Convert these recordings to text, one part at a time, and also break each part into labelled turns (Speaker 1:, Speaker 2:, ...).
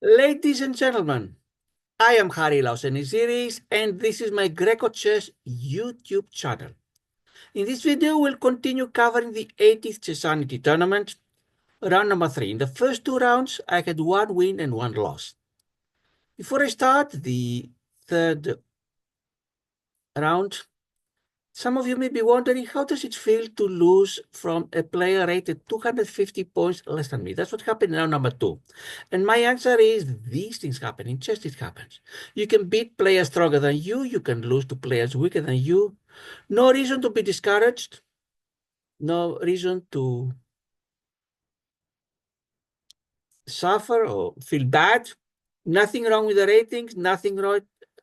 Speaker 1: Ladies and gentlemen, I am Harry Lausenisiris, and this is my grecochess YouTube channel. In this video, we'll continue covering the 80th chessanity tournament, round number 3. In the first two rounds, I had one win and one loss. Before I start the third round, some of you may be wondering, how does it feel to lose from a player rated 250 points less than me? That's what happened in round number 2. And my answer is, these things happen. In chess, it happens. You can beat players stronger than you. You can lose to players weaker than you. No reason to be discouraged. No reason to suffer or feel bad. Nothing wrong with the ratings. Nothing wrong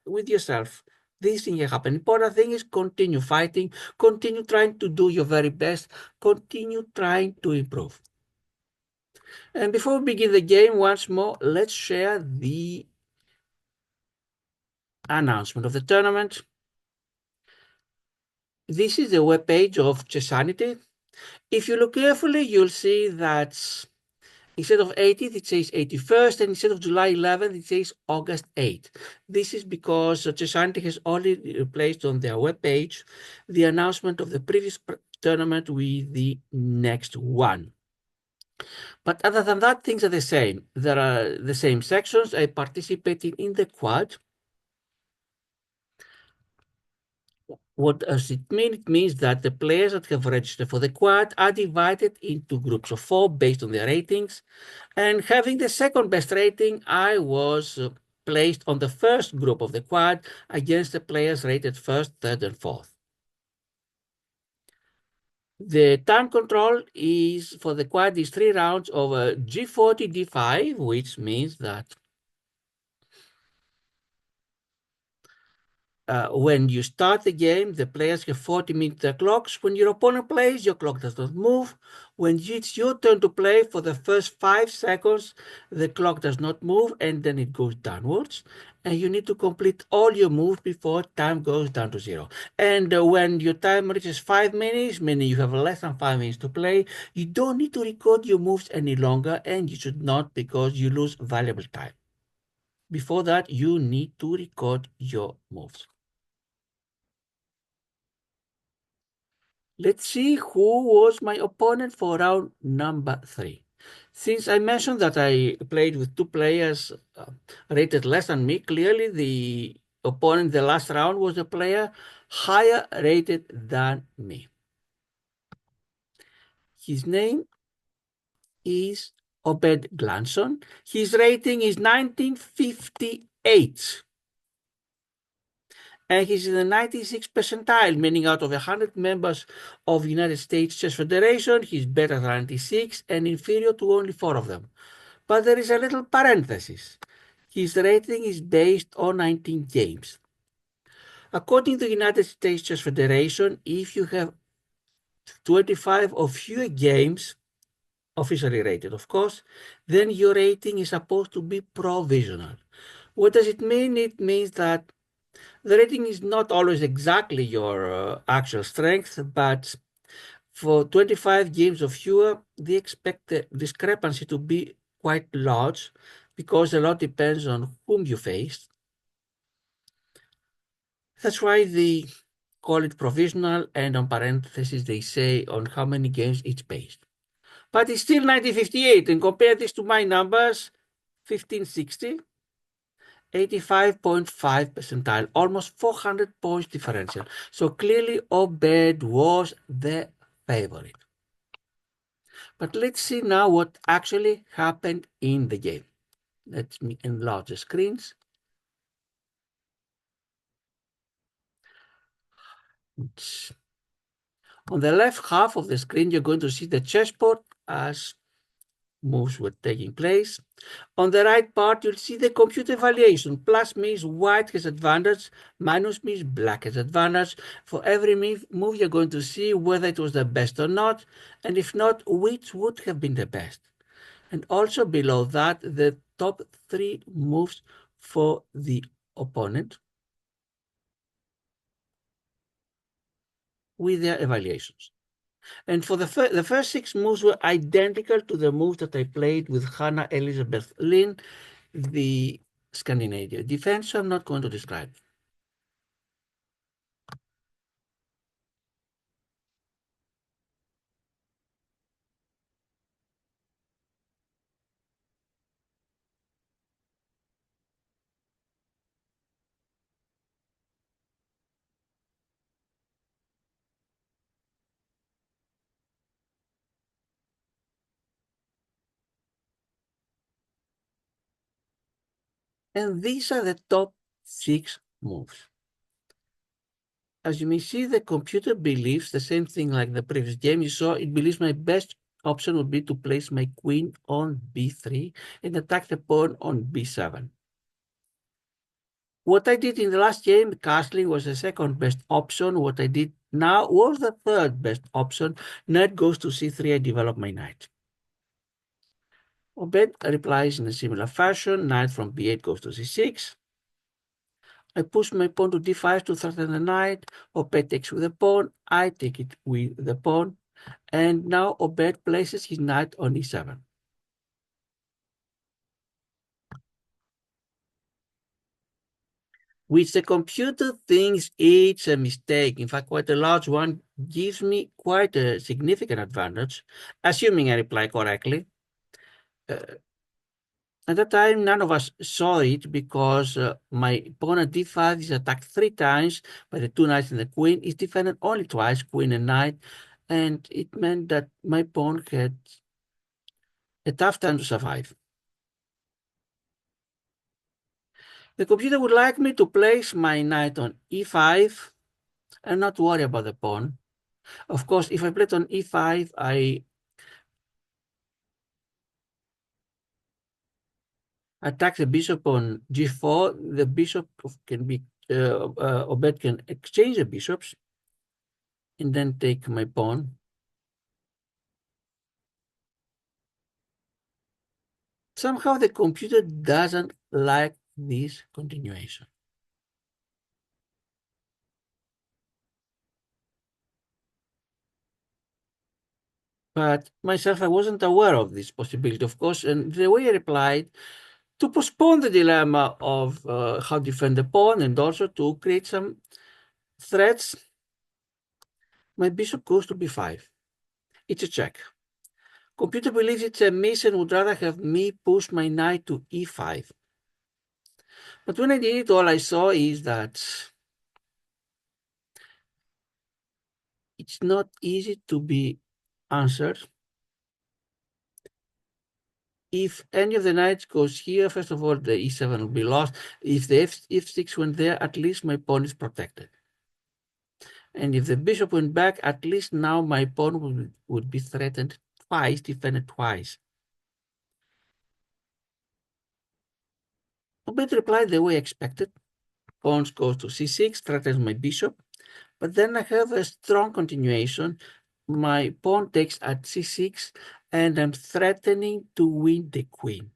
Speaker 1: with yourself. These things happen. Important thing is continue fighting, continue trying to do your very best, continue trying to improve. And before we begin the game, once more, let's share the announcement of the tournament. This is the webpage of Chessanity. If you look carefully, you'll see that instead of 80th, it says 81st, and instead of July 11th, it says August 8th. This is because Chessanity has already replaced on their webpage the announcement of the previous tournament with the next one. But other than that, things are the same. There are the same sections. I participated in the quad. What does it mean? It means that the players that have registered for the quad are divided into groups of 4 based on their ratings. And having the second best rating, I was placed on the first group of the quad against the players rated first, third, and fourth. The time control is for the quad is 3 rounds over G40, D5, which means that when you start the game, the players have 40-minute clocks. When your opponent plays, your clock does not move. When it's your turn to play, for the first 5 seconds, the clock does not move, and then it goes downwards. And you need to complete all your moves before time goes down to 0. And when your time reaches 5 minutes, meaning you have less than 5 minutes to play, you don't need to record your moves any longer, and you should not, because you lose valuable time. Before that, you need to record your moves. Let's see who was my opponent for round number 3. Since I mentioned that I played with 2 players rated less than me, clearly the opponent in the last round was a player higher rated than me. His name is Obed Glanson. His rating is 1958. And he's in the 96th percentile, meaning out of 100 members of the United States Chess Federation, he's better than 96 and inferior to only 4 of them. But there is a little parenthesis. His rating is based on 19 games. According to the United States Chess Federation, if you have 25 or fewer games, officially rated, of course, then your rating is supposed to be provisional. What does it mean? It means that the rating is not always exactly your actual strength, but for 25 games or fewer, they expect the discrepancy to be quite large, because a lot depends on whom you face. That's why they call it provisional, and on parentheses they say on how many games each based. But it's still 1958, and compare this to my numbers, 1560. 85.5 percentile, almost 400 points differential. So clearly Obed was the favorite. But let's see now what actually happened in the game. Let me enlarge the screens. On the left half of the screen, you're going to see the chessboard as moves were taking place. On the right part, you'll see the computer evaluation. Plus means white has advantage, minus means black has advantage. For every move, you're going to see whether it was the best or not, and if not, which would have been the best. And also below that, the top 3 moves for the opponent with their evaluations. And for the first 6 moves were identical to the moves that I played with Hannah Elizabeth Lynn the Scandinavian defense, so I'm not going to describe. And these are the top 6 moves. As you may see, the computer believes the same thing like the previous game you saw. It believes my best option would be to place my queen on b3 and attack the pawn on b7. What I did in the last game, castling, was the second best option. What I did now was the third best option. Knight goes to c3, I develop my knight. Obed replies in a similar fashion. Knight from b8 goes to c6. I push my pawn to d5 to threaten the knight. Obed takes with the pawn. I take it with the pawn. And now Obed places his knight on e7. Which the computer thinks it's a mistake. In fact, quite a large one, gives me quite a significant advantage, assuming I reply correctly. At the time, none of us saw it because my pawn at d5 is attacked 3 times by the 2 knights and the queen. It's defended only twice, queen and knight, and it meant that my pawn had a tough time to survive. The computer would like me to place my knight on e5 and not worry about the pawn. Of course, if I play it on e5, I attack the bishop on g4. The bishop can be, Obed can exchange the bishops and then take my pawn. Somehow the computer doesn't like this continuation. But myself, I wasn't aware of this possibility, of course, and the way I replied, to postpone the dilemma of how to defend the pawn and also to create some threats, my bishop goes to b5. It's a check. Computer believes it's a miss and would rather have me push my knight to e5. But when I did it, all I saw is that it's not easy to be answered. If any of the knights goes here, first of all, the e7 will be lost. If the f6 went there, at least my pawn is protected. And if the bishop went back, at least now my pawn would be threatened twice, defended twice. Obed replied the way I expected. Pawn goes to c6, threatens my bishop. But then I have a strong continuation. My pawn takes at c6, and I'm threatening to win the queen.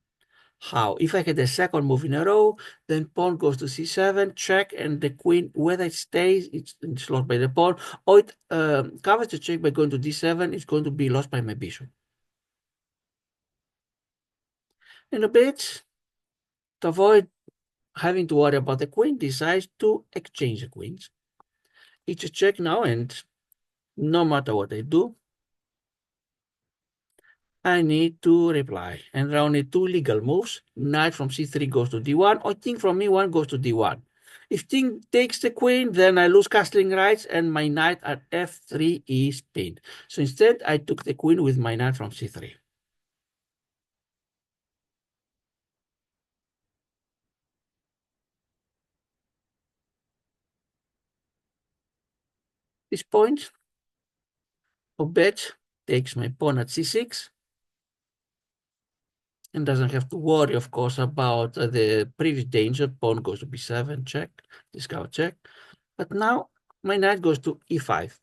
Speaker 1: How? If I get a second move in a row, then pawn goes to c7, check, and the queen, whether it stays, it's lost by the pawn, or it covers the check by going to d7, it's going to be lost by my bishop. And a bit, to avoid having to worry about the queen, decides to exchange the queens. It's a check now, and no matter what I do, I need to reply. And there are only 2 legal moves. Knight from c3 goes to d1, or king from e1 goes to d1. If king takes the queen, then I lose castling rights, and my knight at f3 is pinned. So instead, I took the queen with my knight from c3. This point, Obed takes my pawn at c6, and doesn't have to worry, of course, about the previous danger. Pawn goes to b7, check, discover check. But now my knight goes to e5.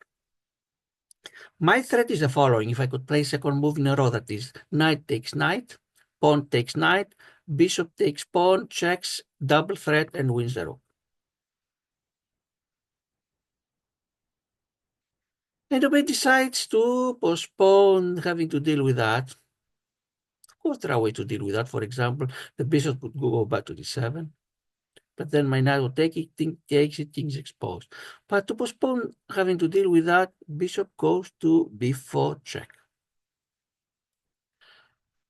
Speaker 1: My threat is the following. If I could play second move in a row, that is knight takes knight, pawn takes knight, bishop takes pawn, checks, double threat, and wins the rook. And Obey decides to postpone having to deal with that. course, there are ways to deal with that. For example, the bishop would go back to d7, but then my knight will take it, takes it, king's exposed. But to postpone having to deal with that, bishop goes to b4 check.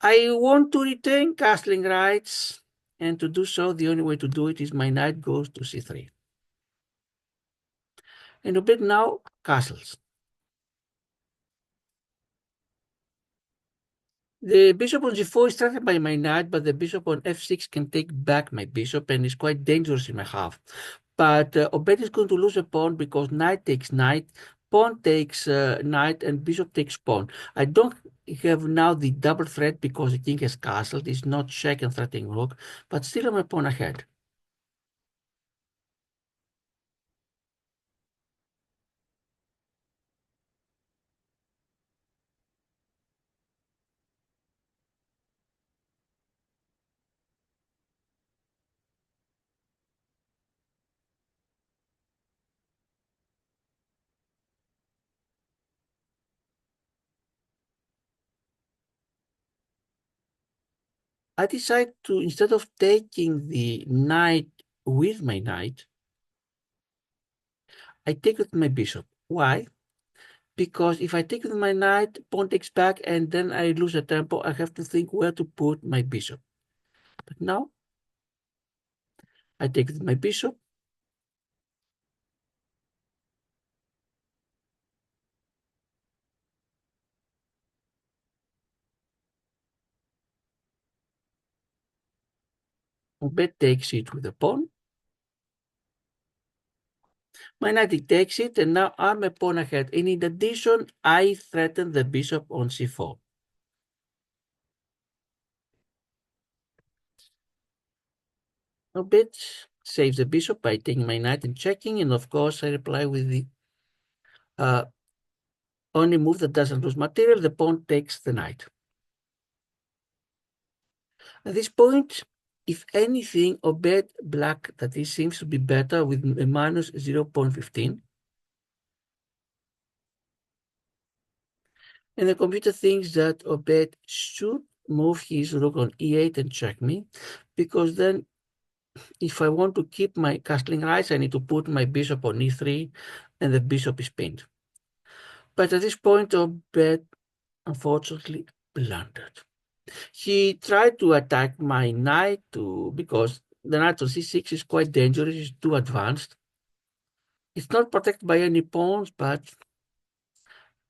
Speaker 1: I want to retain castling rights, and to do so, the only way to do it is my knight goes to c3. And Obed now castles. The bishop on g4 is threatened by my knight, but the bishop on f6 can take back my bishop and is quite dangerous in my half. But Obed is going to lose a pawn because knight takes knight, pawn takes knight, and bishop takes pawn. I don't have now the double threat because the king has castled. It's not check and threatening rook, but still I'm a pawn ahead. I decide to, instead of taking the knight with my knight, I take with my bishop. Why? Because if I take with my knight, pawn takes back, and then I lose a tempo, I have to think where to put my bishop. But now, I take with my bishop. Obed takes it with a pawn. My knight takes it, and now I'm a pawn ahead. And in addition, I threaten the bishop on c4. Obed saves the bishop by taking my knight and checking, and of course I reply with the only move that doesn't lose material. The pawn takes the knight. At this point, if anything, Obed black, that is, seems to be better with a minus 0.15. And the computer thinks that Obed should move his rook on e8 and check me, because then if I want to keep my castling rights, I need to put my bishop on e3, and the bishop is pinned. But at this point, Obed unfortunately blundered. He tried to attack my knight because the knight on c6 is quite dangerous, it's too advanced. It's not protected by any pawns, but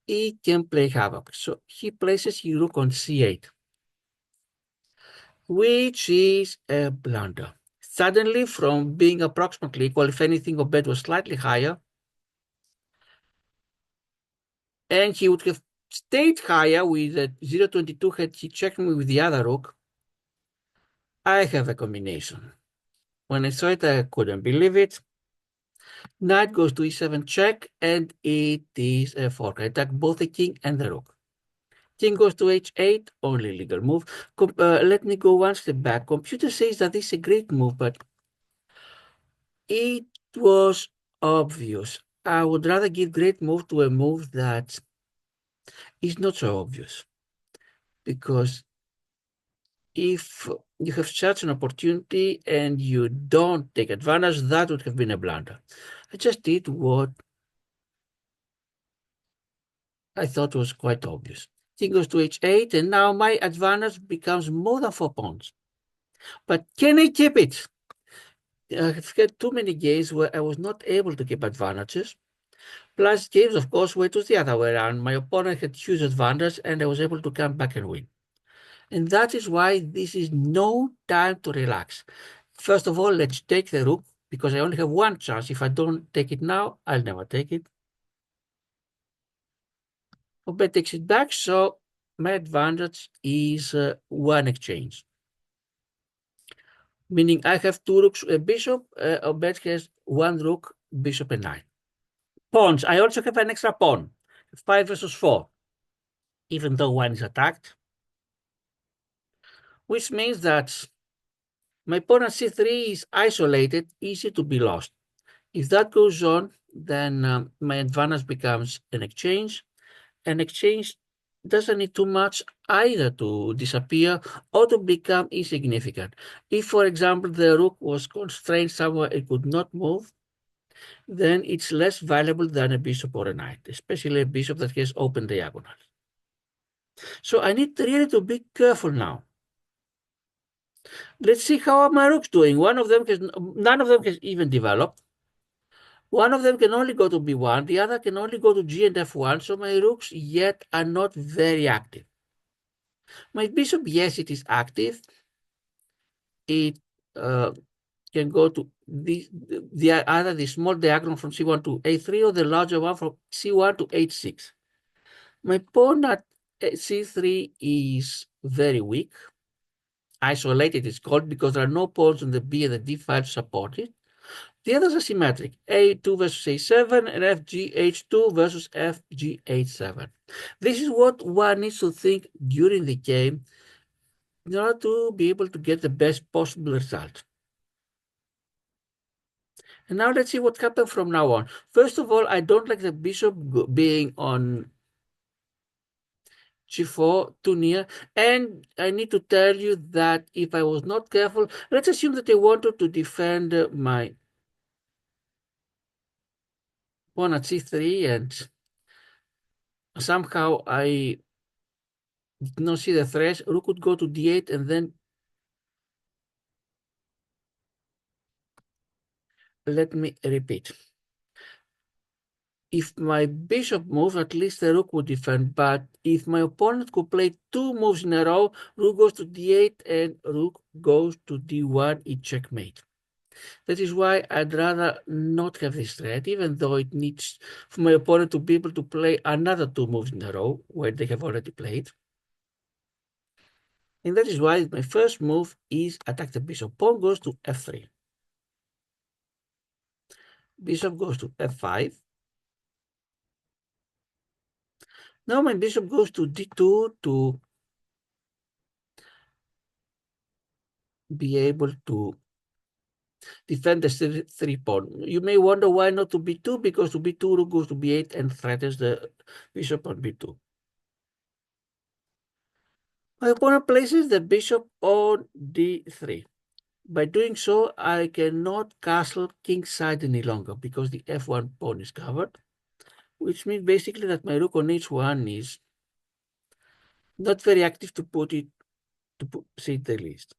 Speaker 1: he can play havoc. So he places his rook on c8, which is a blunder. Suddenly, from being approximately equal, if anything, Obed was slightly higher, and he would have stayed higher with a 0.22 had he checked me with the other rook. I have a combination. When I saw it, I couldn't believe it. Knight goes to e7 check, and it is a fork. I attack both the king and the rook. King goes to h8, only legal move. Let me go one step back. Computer says that this is a great move, but it was obvious. I would rather give great move to a move that is not so obvious. Because if you have such an opportunity and you don't take advantage, that would have been a blunder. I just did what I thought was quite obvious. King goes to h8, and now my advantage becomes more than 4 pawns. But can I keep it? I've had too many games where I was not able to keep advantages. Plus games, of course, where it was the other way around. My opponent had huge advantage, and I was able to come back and win. And that is why this is no time to relax. First of all, let's take the rook, because I only have one chance. If I don't take it now, I'll never take it. Obed takes it back, so my advantage is one exchange. Meaning I have two rooks, a bishop, Obed has one rook, bishop and knight. Pawns, I also have an extra pawn, 5 versus 4, even though one is attacked. Which means that my pawn at c3 is isolated, easy to be lost. If that goes on, then my advantage becomes an exchange. An exchange doesn't need too much either to disappear or to become insignificant. If, for example, the rook was constrained somewhere it could not move, then it's less valuable than a bishop or a knight, especially a bishop that has open diagonals. So I need really to be careful now. Let's see how my rook's doing. None of them has even developed. One of them can only go to b1, the other can only go to g and f1, so my rooks yet are not very active. My bishop, yes, it is active. It can go to either the small diagonal from c1 to a3 or the larger one from c1 to h6. My pawn at c3 is very weak. Isolated it's called because there are no pawns on the b and the d file to support it. The others are symmetric, a2 versus a7 and fgh2 versus fgh7. This is what one needs to think during the game in order to be able to get the best possible result. And now let's see what happens from now on. First of all, I don't like the bishop being on g4 too near. And I need to tell you that if I was not careful, let's assume that I wanted to defend my pawn at c3 and somehow I did not see the threat. Rook could go to d8 and then let me repeat. If my bishop moves, at least the rook would defend. But if my opponent could play two moves in a row, rook goes to d8 and rook goes to d1, it checkmate. That is why I'd rather not have this threat, even though it needs for my opponent to be able to play another two moves in a row where they have already played. And that is why my first move is attack the bishop. Pawn goes to f3. Bishop goes to f5. Now my bishop goes to d2 to be able to defend the three pawn. You may wonder why not to b2, because to b2 rook goes to b8 and threatens the bishop on b2. My opponent places the bishop on d3. By doing so, I cannot castle kingside any longer because the f1 pawn is covered, which means basically that my rook on h1 is not very active to say the least.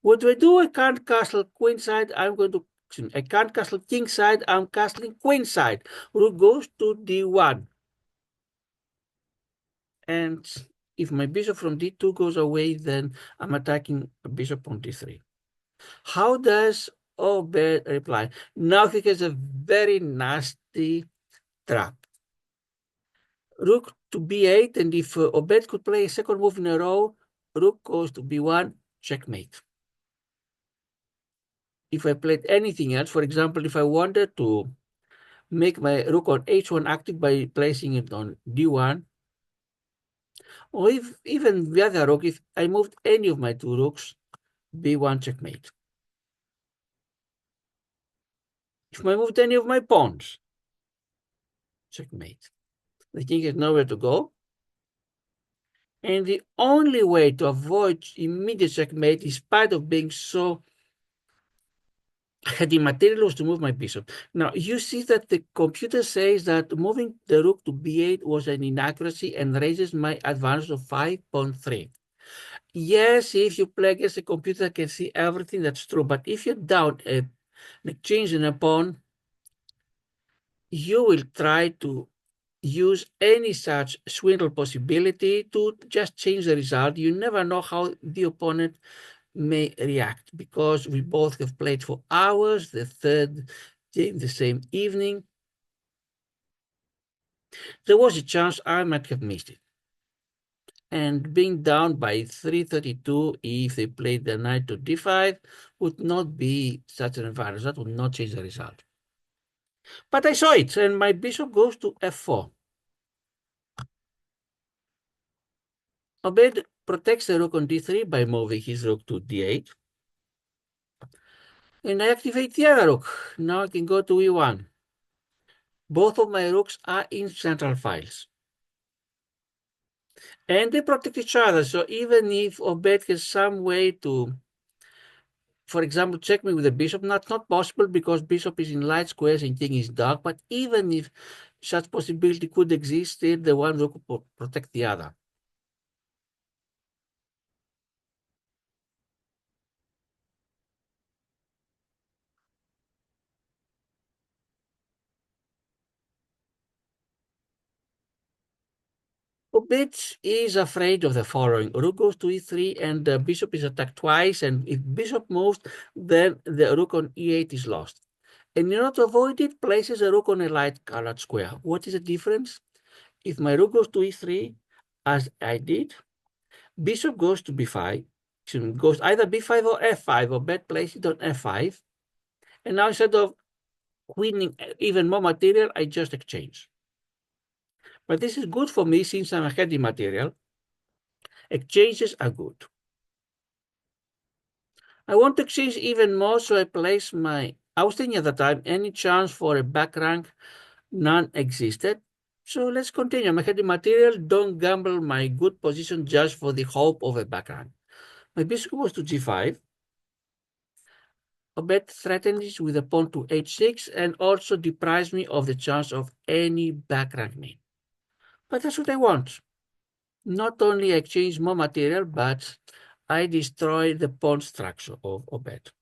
Speaker 1: What do? I can't castle queenside. I can't castle kingside. I'm castling queenside. Rook goes to d1. And if my bishop from d2 goes away, then I'm attacking a bishop on d3. How does Obed reply? Now he has a very nasty trap. Rook to b8, and if Obed could play a second move in a row, rook goes to b1, checkmate. If I played anything else, for example, if I wanted to make my rook on h1 active by placing it on d1, or if even the other rook, if I moved any of my two rooks, b1 checkmate. If I moved any of my pawns, checkmate. The king has nowhere to go. And the only way to avoid immediate checkmate, in spite of being so the material, was to move my bishop. Now, you see that the computer says that moving the rook to b8 was an inaccuracy and raises my advantage of 5.3. Yes, if you play against a computer that can see everything, that's true. But if you're down an exchange in a pawn, you will try to use any such swindle possibility to just change the result. You never know how the opponent may react, because we both have played for hours, the third game the same evening. There was a chance I might have missed it. And being down by 332, if they played the knight to d5, would not be such an advantage. That would not change the result. But I saw it, and my bishop goes to f4. Obed protects the rook on d3 by moving his rook to d8. And I activate the other rook. Now I can go to e1. Both of my rooks are in central files. And they protect each other. So even if Obed has some way to, for example, check me with the bishop, that's not possible because bishop is in light squares and king is dark. But even if such possibility could exist, still the one who could protect the other. Obed is afraid of the following. Rook goes to e3 and the bishop is attacked twice. And if bishop moves, then the rook on e8 is lost. And in order to avoid it, places a rook on a light colored square. What is the difference? If my rook goes to e3, as I did, bishop goes to b5, goes either b5 or f5, or bet places it on f5. And now instead of winning even more material, I just exchange. But this is good for me since I'm ahead in material. Exchanges are good. I want to exchange even more, so I place I was thinking at the time, any chance for a back rank? None existed. So let's continue. I'm ahead in material. Don't gamble my good position just for the hope of a back rank. My bishop goes to g5. Obed threatens with a pawn to h6 and also deprives me of the chance of any back rank mate. But that's what I want. Not only exchange more material, but I destroy the pawn structure of Obed.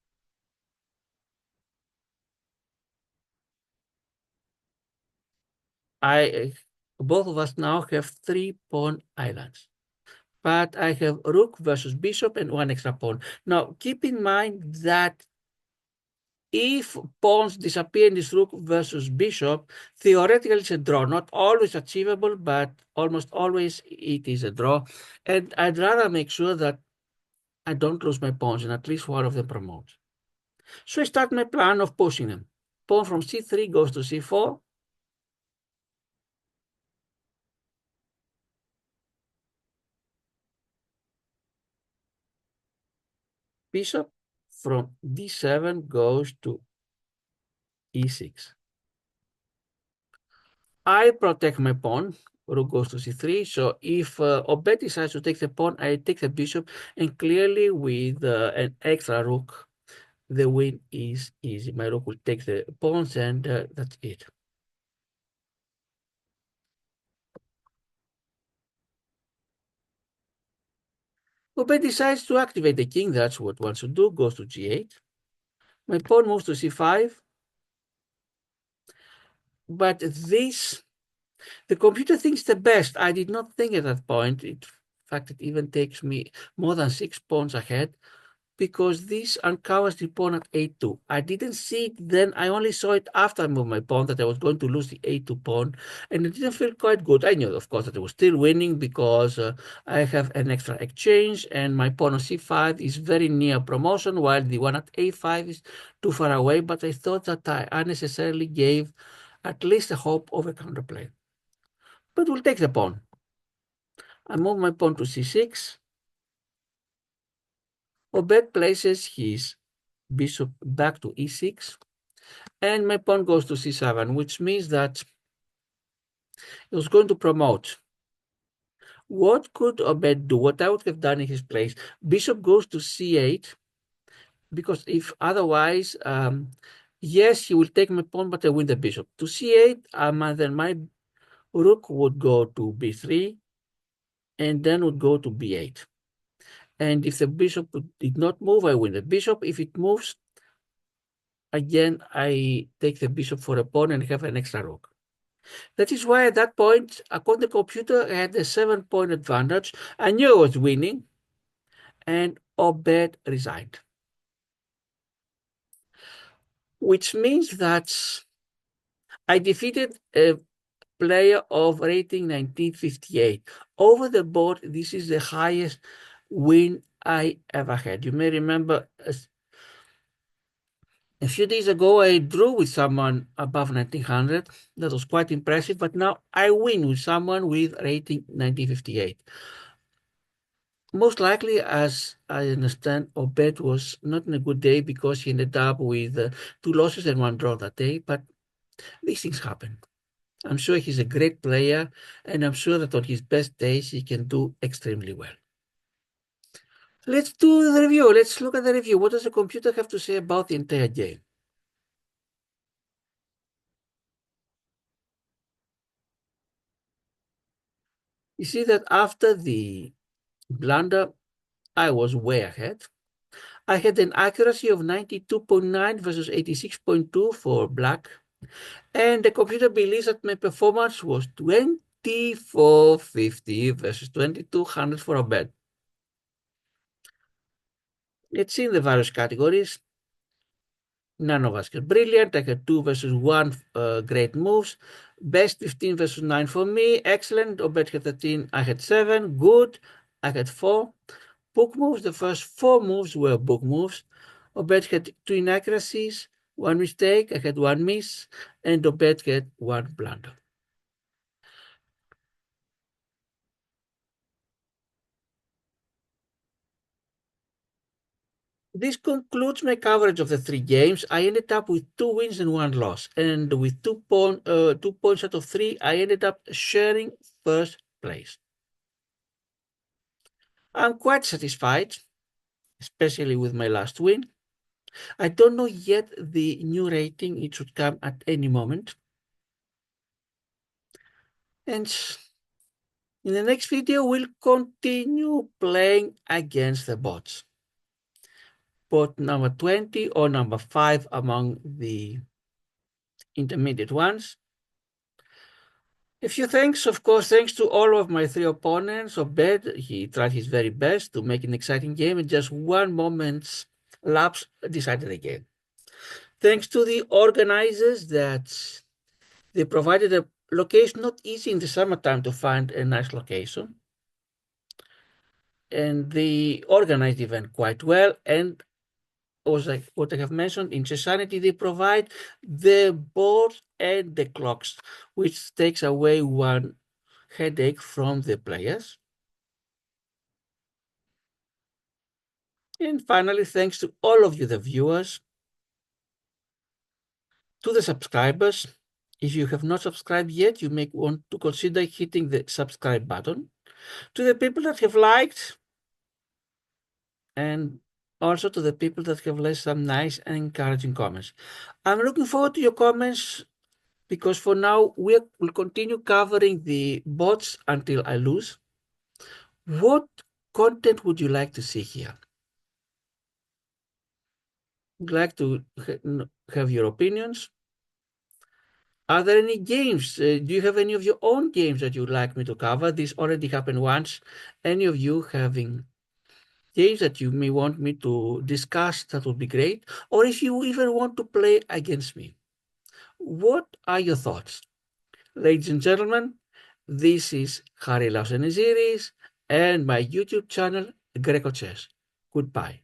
Speaker 1: Both of us now have 3 pawn islands. But I have rook versus bishop and 1 extra pawn. Now, keep in mind that if pawns disappear in this rook versus bishop, theoretically it's a draw. Not always achievable, but almost always it is a draw. And I'd rather make sure that I don't lose my pawns and at least one of them promotes. So I start my plan of pushing them. Pawn from c3 goes to c4. Bishop from d7 goes to e6. I protect my pawn. Rook goes to c3. So if Obed decides to take the pawn, I take the bishop. And clearly with an extra rook, the win is easy. My rook will take the pawns and that's it. Obed decides to activate the king. That's what one should do. Goes to g8. My pawn moves to c5. But the computer thinks the best. I did not think at that point. In fact, it even takes me more than 6 pawns ahead because this uncovers the pawn at a2. I didn't see it then. I only saw it after I moved my pawn that I was going to lose the a2 pawn, and it didn't feel quite good. I knew, of course, that I was still winning because I have an extra exchange, and my pawn on c5 is very near promotion, while the one at a5 is too far away. But I thought that I unnecessarily gave at least a hope of a counterplay. But we'll take the pawn. I move my pawn to c6. Obed places his bishop back to e6, and my pawn goes to c7, which means that he was going to promote. What could Obed do? What I would have done in his place? Bishop goes to c8, because if otherwise, yes, he will take my pawn, but I win the bishop. To c8, then my rook would go to b3, and then would go to b8. And if the bishop did not move, I win the bishop. If it moves, again, I take the bishop for a pawn and have an extra rook. That is why at that point, according to the computer, I had a 7-point advantage. I knew I was winning, and Obed resigned. Which means that I defeated a player of rating 1958. Over the board, this is the highest win I ever had. You may remember a few days ago, I drew with someone above 1900. That was quite impressive, but now I win with someone with rating 1958. Most likely, as I understand, Obed was not in a good day because he ended up with 2 losses and 1 draw that day, but these things happen. I'm sure he's a great player, and I'm sure that on his best days he can do extremely well. Let's do the review. Let's look at the review. What does the computer have to say about the entire game? You see that after the blunder, I was way ahead. I had an accuracy of 92.9 versus 86.2 for black, and the computer believes that my performance was 2450 versus 2200 for Obed. Let's see in the various categories. None of us get brilliant. I had 2 versus 1 great moves. Best 15 versus 9 for me. Excellent. Obed had 13. I had 7. Good. I had 4. Book moves. The first 4 moves were book moves. Obed had 2 inaccuracies, 1 mistake. I had 1 miss. And Obed had 1 blunder. This concludes my coverage of the 3 games. I ended up with 2 wins and 1 loss. And with 2 points out of 3, I ended up sharing first place. I'm quite satisfied, especially with my last win. I don't know yet the new rating. It should come at any moment. And in the next video, we'll continue playing against the bots. Bot number 20 or number 5 among the intermediate ones. A few thanks, of course, thanks to all of my 3 opponents. Obed, he tried his very best to make an exciting game, and just 1 moment's lapse decided the game. Thanks to the organizers that they provided a location, not easy in the summertime to find a nice location. And they organized the event quite well. And as what I have mentioned, in chessanity, they provide the board and the clocks, which takes away 1 headache from the players. And finally, thanks to all of you, the viewers, to the subscribers. If you have not subscribed yet, you may want to consider hitting the subscribe button. To the people that have liked, and also to the people that have left some nice and encouraging comments. I'm looking forward to your comments, because for now we'll continue covering the bots until I lose. What content would you like to see here? Would you like to have your opinions? Are there any games? Do you have any of your own games that you'd like me to cover? This already happened once. Any of you having games that you may want me to discuss, that would be great. Or if you even want to play against me. What are your thoughts? Ladies and gentlemen, this is Harry Lauseneziris and my YouTube channel, grecochess. Goodbye.